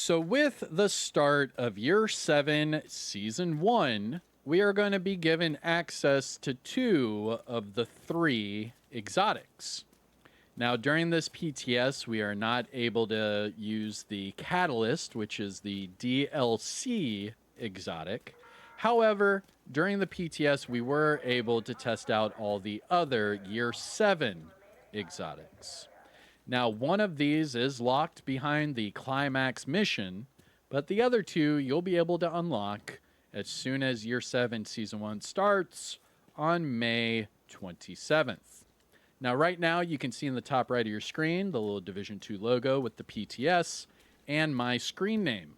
So, with the start of Year 7, Season 1, we are going to be given access to 2 of the 3 exotics. Now, during this PTS, we are not able to use the Catalyst, which is the DLC exotic. However, during the PTS, we were able to test out all the other Year 7 exotics. Now, one of these is locked behind the climax mission, but the other 2 you'll be able to unlock as soon as Year 7 Season 1 starts on May 27th. Now, right now, you can see in the top right of your screen the little Division 2 logo with the PTS and my screen name.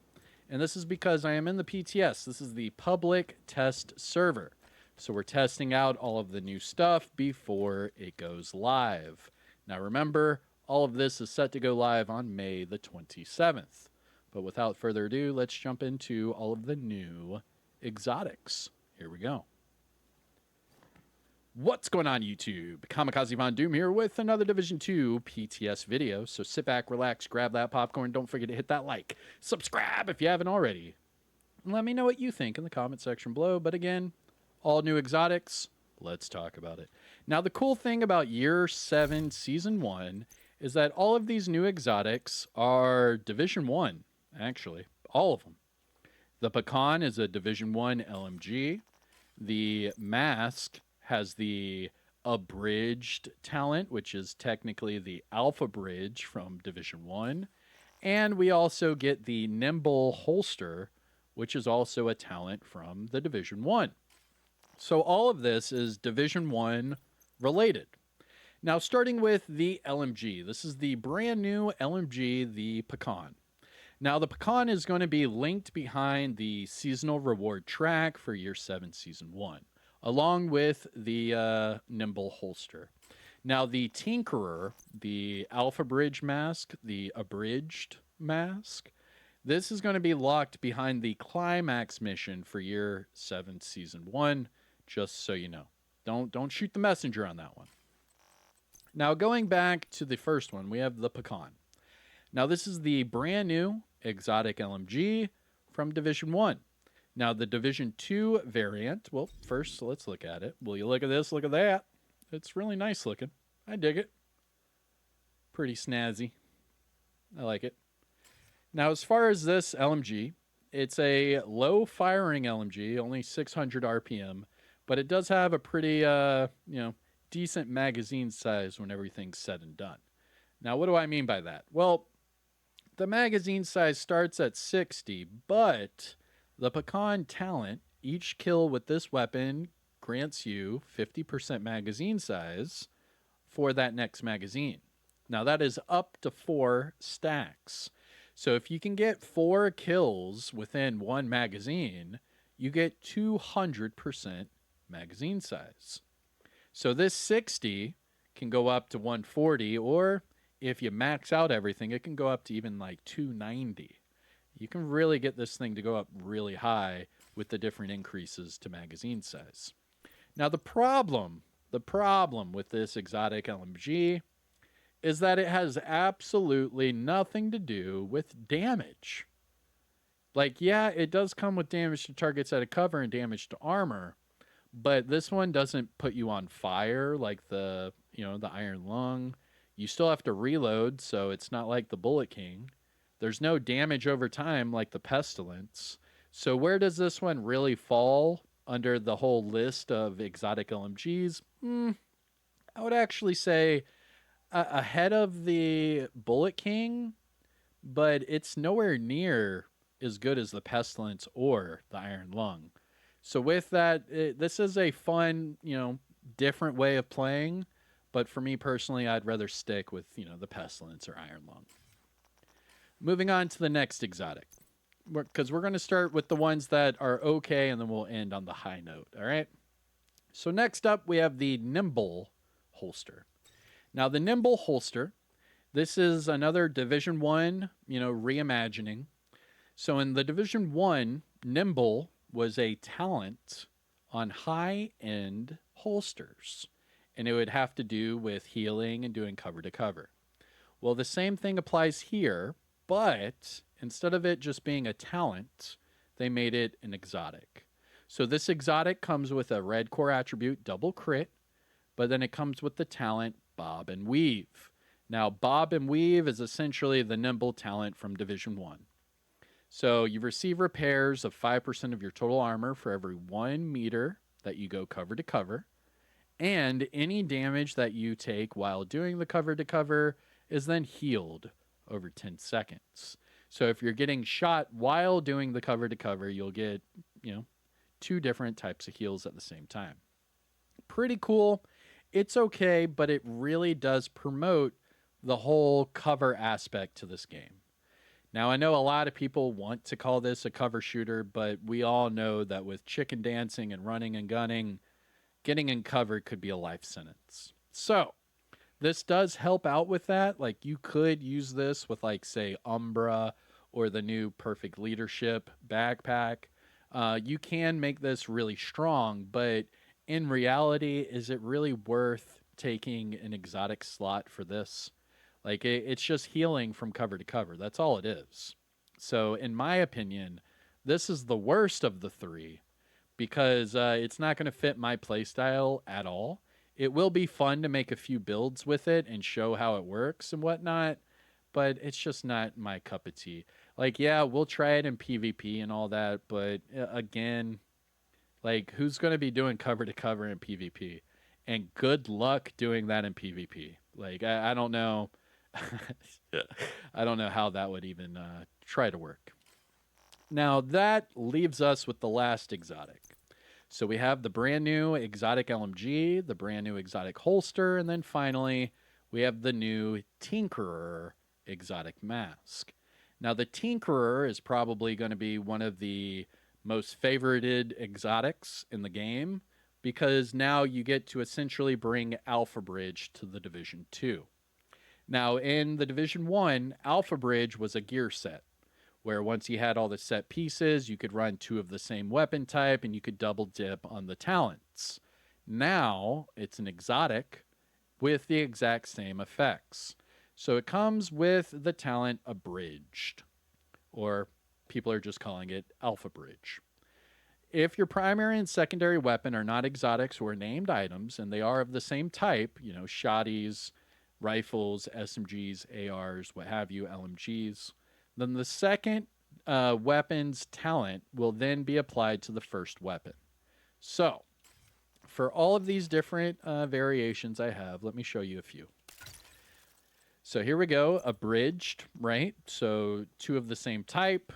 And this is because I am in the PTS. This is the public test server. So we're testing out all of the new stuff before it goes live. Now, remember, all of this is set to go live on May the 27th. But without further ado, let's jump into all of the new exotics. Here we go. What's going on, YouTube? Kamikazevondoom here with another Division 2 PTS video. So sit back, relax, grab that popcorn. Don't forget to hit that like. Subscribe if you haven't already. And let me know what you think in the comment section below. But again, all new exotics. Let's talk about it. Now, the cool thing about Year 7 Season 1 is that all of these new exotics are Division 1, actually. All of them. The PCON is a Division 1 LMG. The Mask has the Abridged talent, which is technically the Alpha Bridge from Division 1. And we also get the Nimble holster, which is also a talent from the Division 1. So all of this is Division 1 related. Now, starting with the LMG. This is the brand new LMG, the PCON. Now, the PCON is going to be linked behind the seasonal reward track for Year 7 Season 1, along with the Nimble holster. Now, the Tinkerer, the Alpha Bridge mask, the Abridged mask, this is going to be locked behind the climax mission for Year 7 Season 1, just so you know. Don't shoot the messenger on that one. Now, going back to the first one, we have the PCON. Now, this is the brand new exotic LMG from Division 1. Now, the Division 2 variant, well, first, let's look at it. Will you look at this? Look at that. It's really nice looking. I dig it. Pretty snazzy. I like it. Now, as far as this LMG, it's a low-firing LMG, only 600 RPM, but it does have a pretty, decent magazine size when everything's said and done. Now, what do I mean by that? Well, the magazine size starts at 60, but the PCON talent, each kill with this weapon grants you 50% magazine size for that next magazine. Now, that is up to 4 stacks. So if you can get 4 kills within one magazine, you get 200% magazine size. So this 60 can go up to 140, or if you max out everything, it can go up to even like 290. You can really get this thing to go up really high with the different increases to magazine size. Now, the problem with this exotic LMG is that it has absolutely nothing to do with damage. Like, yeah, it does come with damage to targets out of cover and damage to armor, but this one doesn't put you on fire like the Iron Lung. You still have to reload, so it's not like the Bullet King. There's no damage over time like the Pestilence. So where does this one really fall under the whole list of exotic LMGs? I would actually say ahead of the Bullet King, but it's nowhere near as good as the Pestilence or the Iron Lung. So with that, this is a fun, different way of playing. But for me personally, I'd rather stick with, the Pestilence or Iron Lung. Moving on to the next exotic. Because we're going to start with the ones that are okay, and then we'll end on the high note, all right? So next up, we have the Nimble holster. Now, the Nimble holster, this is another Division 1, reimagining. So in the Division 1, Nimble was a talent on high-end holsters, and it would have to do with healing and doing cover to cover. Well, the same thing applies here, but instead of it just being a talent, they made it an exotic. So this exotic comes with a red core attribute, double crit, but then it comes with the talent Bob and Weave. Now, Bob and Weave is essentially the Nimble talent from Division 1. So you receive repairs of 5% of your total armor for every 1 meter that you go cover to cover. And any damage that you take while doing the cover to cover is then healed over 10 seconds. So if you're getting shot while doing the cover to cover, you'll get, 2 different types of heals at the same time. Pretty cool. It's okay, but it really does promote the whole cover aspect to this game. Now, I know a lot of people want to call this a cover shooter, but we all know that with chicken dancing and running and gunning, getting in cover could be a life sentence. So, this does help out with that. Like, you could use this with, like, say, Umbra or the new Perfect Leadership backpack. You can make this really strong, but in reality, is it really worth taking an exotic slot for this? Like, it's just healing from cover to cover. That's all it is. So, in my opinion, this is the worst of the 3 because it's not going to fit my playstyle at all. It will be fun to make a few builds with it and show how it works and whatnot, but it's just not my cup of tea. Like, yeah, we'll try it in PvP and all that, but again, like, who's going to be doing cover to cover in PvP? And good luck doing that in PvP. Like, I don't know. I don't know how that would even try to work. Now, that leaves us with the last exotic. So we have the brand new exotic LMG, the brand new exotic holster, and then finally, we have the new Tinkerer exotic mask. Now, the Tinkerer is probably going to be one of the most favorited exotics in the game because now you get to essentially bring Alpha Bridge to the Division 2. Now, in the Division 1, Alpha Bridge was a gear set, where once you had all the set pieces, you could run 2 of the same weapon type, and you could double dip on the talents. Now, it's an exotic with the exact same effects. So it comes with the talent Abridged, or people are just calling it Alpha Bridge. If your primary and secondary weapon are not exotics or named items, and they are of the same type, shotties, rifles, SMGs, ARs, what have you, LMGs, then the second weapon's talent will then be applied to the first weapon. So, for all of these different variations I have, let me show you a few. So here we go, Abridged, right? So 2 of the same type.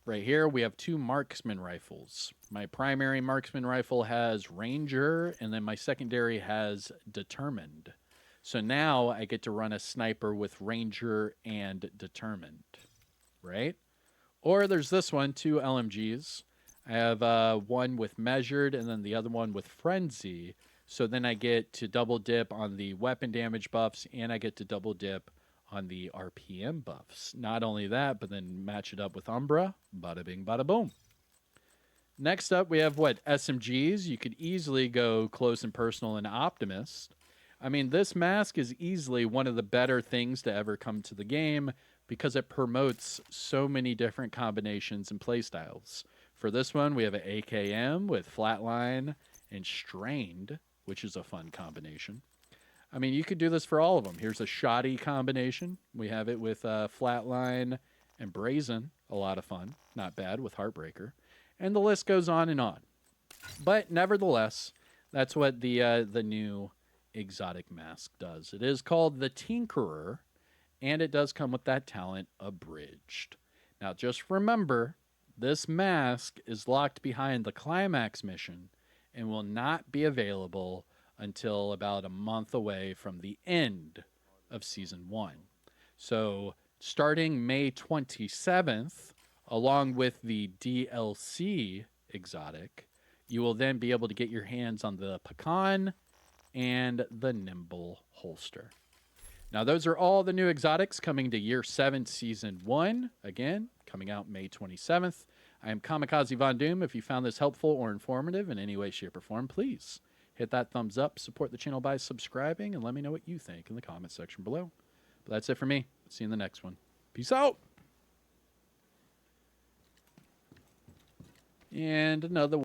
Right here, we have 2 marksman rifles. My primary marksman rifle has Ranger, and then my secondary has Determined. So now I get to run a sniper with Ranger and Determined, right? Or there's this one, 2 LMGs. I have one with Measured and then the other one with Frenzy. So then I get to double dip on the weapon damage buffs and I get to double dip on the RPM buffs. Not only that, but then match it up with Umbra. Bada bing, bada boom. Next up, we have SMGs. You could easily go close and personal and Optimist. I mean, this mask is easily one of the better things to ever come to the game because it promotes so many different combinations and playstyles. For this one, we have an AKM with Flatline and Strained, which is a fun combination. I mean, you could do this for all of them. Here's a Shoddy combination. We have it with Flatline and Brazen. A lot of fun. Not bad with Heartbreaker. And the list goes on and on. But nevertheless, that's what the new exotic mask does. It is called the Tinkerer, and it does come with that talent Abridged. Now, just remember, this mask is locked behind the Climax mission and will not be available until about a month away from the end of Season 1. So, starting May 27th, along with the DLC exotic, you will then be able to get your hands on the PCON and the Nimble holster. Now, those are all the new exotics coming to Year 7 Season 1. Again, coming out May 27th. I am Kamikazevondoom. If you found this helpful or informative in any way, shape, or form, please hit that thumbs up, support the channel by subscribing, and let me know what you think in the comment section below. But that's it for me. See you in the next one. Peace out! And another